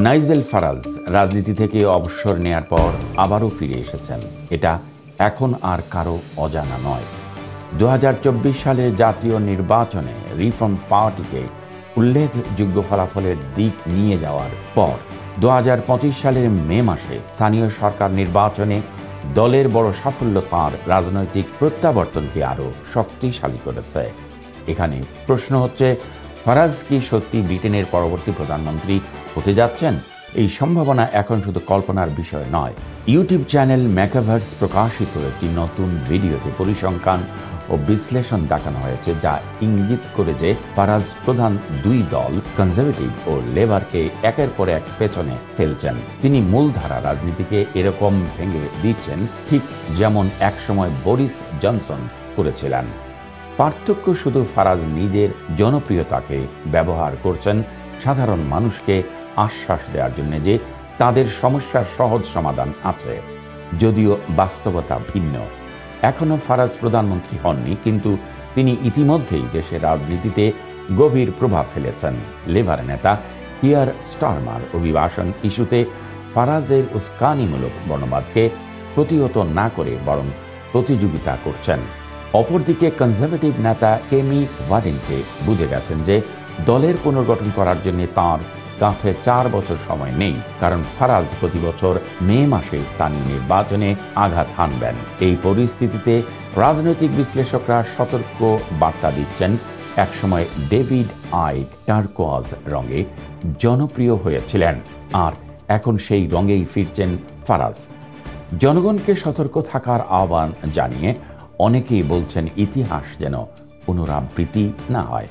Nigel Faraz রাজনীতি থেকে অবসর নেয়ার পর আবারও ফিরে এসেছেন। এটা এখন আর কারো অজানা নয়। 2024 সালে জাতীয় নির্বাচনে রিফর্ম পার্টিকে উল্লেখযোগ্য ফলাফলের দিক নিয়ে যাওয়ার পর 2025 সালের মে মাসে স্থানীয় সরকার নির্বাচনে দলের বড় সাফল্য তাঁর রাজনৈতিক প্রত্যাবর্তনকে আরও শক্তিশালী করেছে। এখানে প্রশ্ন হচ্ছে, ফারাজ কি সত্যি ব্রিটেনের পরবর্তী প্রধানমন্ত্রী হতে যাচ্ছেন? এই সম্ভাবনা এখন শুধু কল্পনার বিষয় নয়। ইউটিউব চ্যানেল ম্যাকাভার্স প্রকাশিত একটি নতুন ভিডিওতে পরিসংখ্যান ও বিশ্লেষণ দেখানো হয়েছে, যা ইঙ্গিত করে যে ফারাজ প্রধান দুই দল কনজারভেটিভ ও লেবারকে একের পর এক পেছনে ফেলছেন। তিনি মূলধারা রাজনীতিকে এরকম ভেঙে দিচ্ছেন, ঠিক যেমন একসময় বরিস জনসন করেছিলেন। পার্থক্য শুধু ফারাজ নিজের জনপ্রিয়তাকে ব্যবহার করছেন সাধারণ মানুষকে আশ্বাস দেওয়ার জন্য যে তাদের সমস্যার সহজ সমাধান আছে, যদিও বাস্তবতা ভিন্ন। এখনও ফারাজ প্রধানমন্ত্রী হননি, কিন্তু তিনি ইতিমধ্যেই দেশের রাজনীতিতে গভীর প্রভাব ফেলেছেন। লেবার নেতা কিয়ার স্টারমার অভিবাসন ইস্যুতে ফারাজের উস্কানিমূলক বর্ণবাদকে প্রতিহত না করে বরং প্রতিযোগিতা করছেন। অপরদিকে কনজারভেটিভ নেতা কেমি ভার্ডিনকে বুঝে গেছেন যে দলের পুনর্গঠন করার জন্য তাঁর কাছে 4 বছর সময় নেই, কারণ ফারাজ প্রতি বছর মে মাসে স্থানীয় নির্বাচনে আঘাত হানবেন। এই পরিস্থিতিতে রাজনৈতিক বিশ্লেষকরা সতর্ক বার্তা দিচ্ছেন, একসময় ডেভিড আইক টার্কোয়াজ রঙে জনপ্রিয় হয়েছিলেন, আর এখন সেই রঙেই ফিরছেন ফারাজ। জনগণকে সতর্ক থাকার আহ্বান জানিয়ে অনেকেই বলছেন, ইতিহাস যেন পুনরাবৃত্তি না হয়।